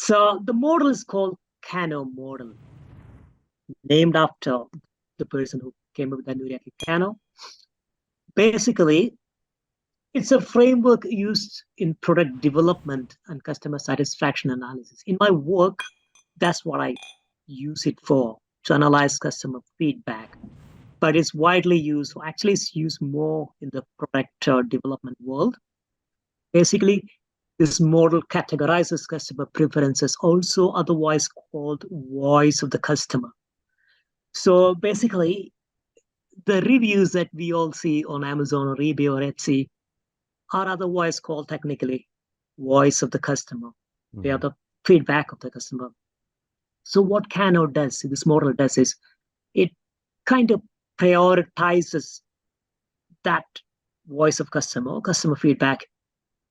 So the model is called Kano model, named after the person who came up with the Nuriaki Kano. Basically, it's a framework used in product development and customer satisfaction analysis. In my work, that's what I use it for, to analyze customer feedback. But it's widely used, actually, it's used more in the product development world. Basically, this model categorizes customer preferences, also otherwise called voice of the customer. So basically, the reviews that we all see on Amazon or eBay or Etsy are otherwise called technically voice of the customer. They are the feedback of the customer. So what Kano does, this model does, is it kind of prioritizes that voice of customer feedback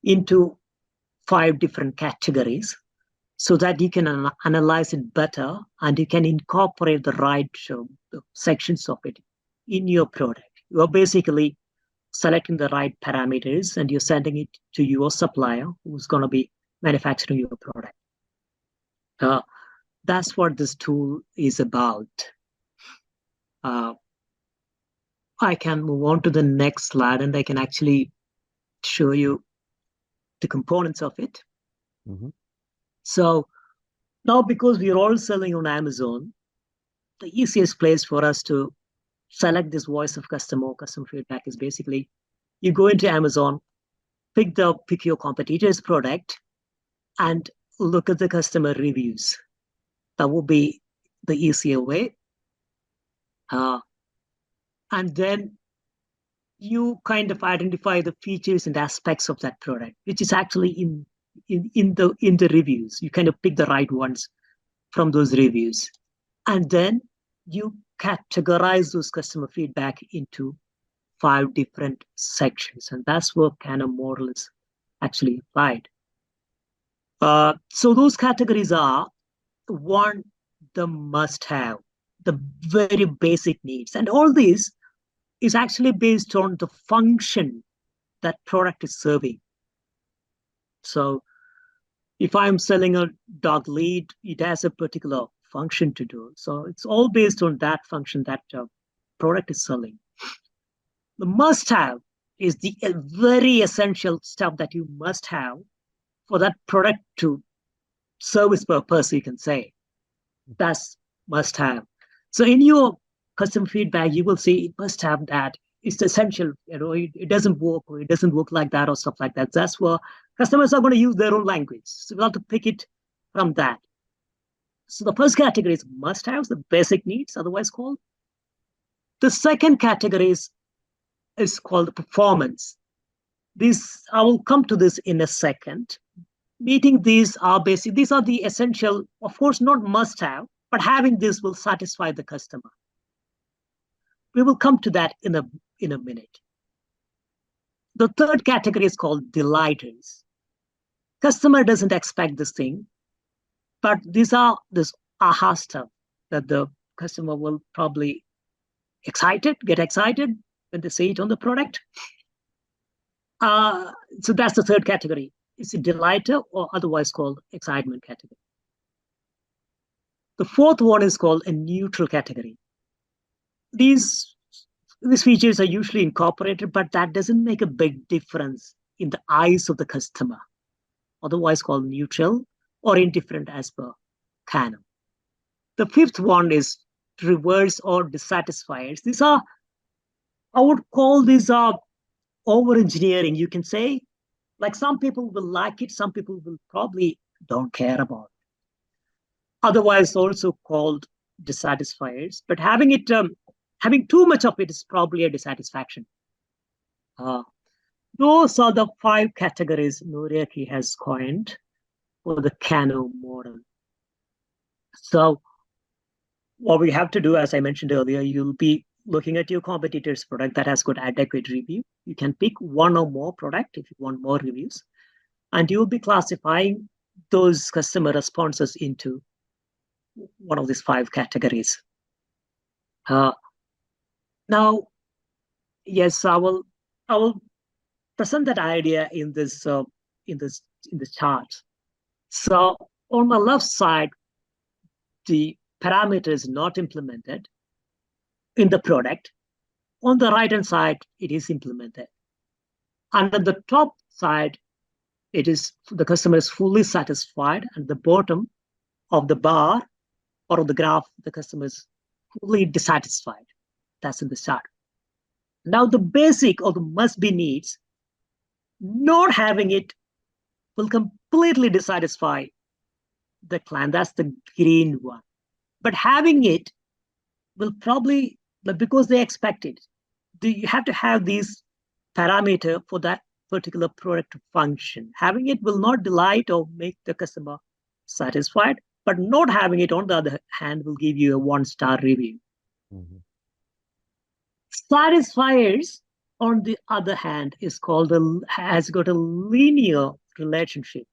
into 5 different categories so that you can analyze it better and you can incorporate the right sections of it in your product. You are basically selecting the right parameters and you're sending it to your supplier who's going to be manufacturing your product. That's what this tool is about. I can move on to the next slide and I can actually show you the components of it. So now, because we are all selling on Amazon, the easiest place for us to select this voice of customer feedback is basically you go into Amazon, pick your competitor's product and look at the customer reviews. That will be the easier way. And then you kind of identify the features and aspects of that product, which is actually in the reviews. You kind of pick the right ones from those reviews. And then you categorize those customer feedback into 5 different sections. And that's where Kano model is actually applied. So those categories are: 1, the must-have, the very basic needs. And all this is actually based on the function that product is serving. So if I'm selling a dog lead, it has a particular function to do. So it's all based on that function that product is selling. The must-have is the very essential stuff that you must have for that product to serve its purpose, you can say. That's must-have. So in your customer feedback, you will see it must have that. It's essential. It doesn't work, or it doesn't work like that, or stuff like that. That's where customers are going to use their own language. So we have to pick it from that. So the first category is must-haves, the basic needs, otherwise called. The second category is called performance. I will come to this in a second. Meeting these are basic. These are the essential, of course, not must-have, but having this will satisfy the customer. We will come to that in a minute. The third category is called delighters. Customer doesn't expect this thing, but these are this aha stuff that the customer will probably get excited when they see it on the product. So that's the third category. It's a delighter, or otherwise called excitement category. The fourth one is called a neutral category. These features are usually incorporated, but that doesn't make a big difference in the eyes of the customer, otherwise called neutral or indifferent as per Kano. The fifth one is reverse or dissatisfiers. These are, I would call these over-engineering, you can say. Like some people will like it, some people will probably don't care about it. Otherwise also called dissatisfiers, but having too much of it is probably a dissatisfaction. Those are the 5 categories Nuriaki has coined for the Kano model. So what we have to do, as I mentioned earlier, you'll be looking at your competitor's product that has got adequate review. You can pick one or more product if you want more reviews, and you'll be classifying those customer responses into one of these 5 categories. Now, yes, I will present that idea in this chart. So On the left side, the parameter is not implemented in the product. On the right-hand side, it is implemented. And on the top side, it is the customer is fully satisfied. And the bottom of the bar or of the graph, the customer is fully dissatisfied. That's in the chart. Now, the basic or the must-be needs, not having it will completely dissatisfy the client. That's the green one. But having it will probably, because they expect it, you have to have these parameter for that particular product to function. Having it will not delight or make the customer satisfied, but not having it, on the other hand, will give you a 1-star review. Mm-hmm. Satisfiers, on the other hand, has got a linear relationship.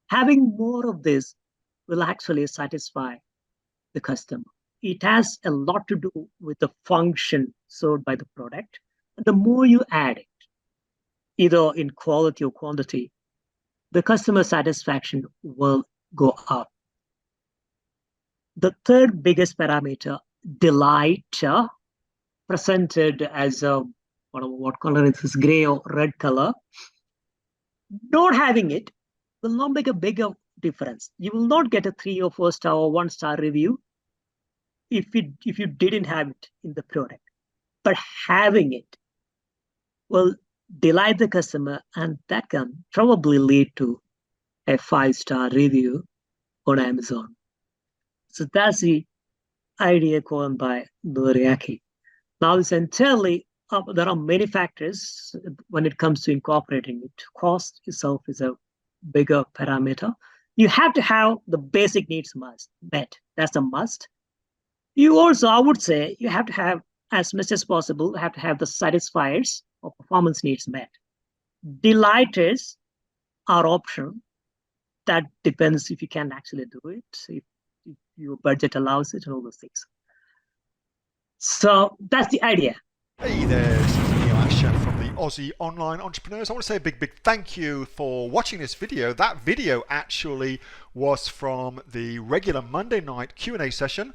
Having more of this will actually satisfy the customer. It has a lot to do with the function served by the product. The more you add it, either in quality or quantity, the customer satisfaction will go up. The third biggest parameter, delight, presented as a, what color is this, gray or red color. Not having it will not make a bigger difference. You will not get a 3 or 4-star or 1-star review if you didn't have it in the product. But having it will delight the customer, and that can probably lead to a 5-star review on Amazon. So that's the idea coined by Noriaki. Now it's entirely up. There are many factors when it comes to incorporating it. Cost itself is a bigger parameter. You have to have the basic needs met. That's a must. You also, I would say, you have to have, as much as possible, have to have the satisfiers or performance needs met. Delighters are optional. That depends if you can actually do it, if your budget allows it, and all those things. So that's the idea. Hey there, this is Neil Asher from the Aussie Online Entrepreneurs. I want to say a big thank you for watching this video. That video actually was from the regular Monday night Q&A session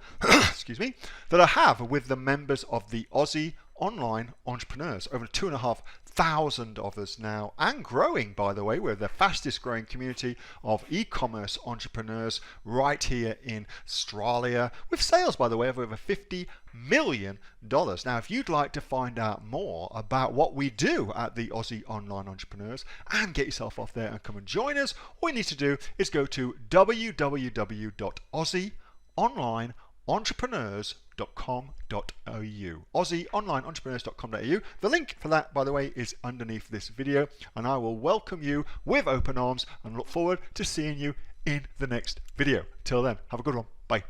excuse me, that I have with the members of the Aussie Online Entrepreneurs. Over 2,500 of us now, and growing, by the way. We're the fastest growing community of e-commerce entrepreneurs right here in Australia, with sales, by the way, of over $50 million. Now, if you'd like to find out more about what we do at the Aussie Online Entrepreneurs and get yourself off there and come and join us, all you need to do is go to www.aussieonlineentrepreneurs.com.au, aussieonlineentrepreneurs.com.au. The link for that, by the way, is underneath this video, and I will welcome you with open arms and look forward to seeing you in the next video. Till then, have a good one. Bye.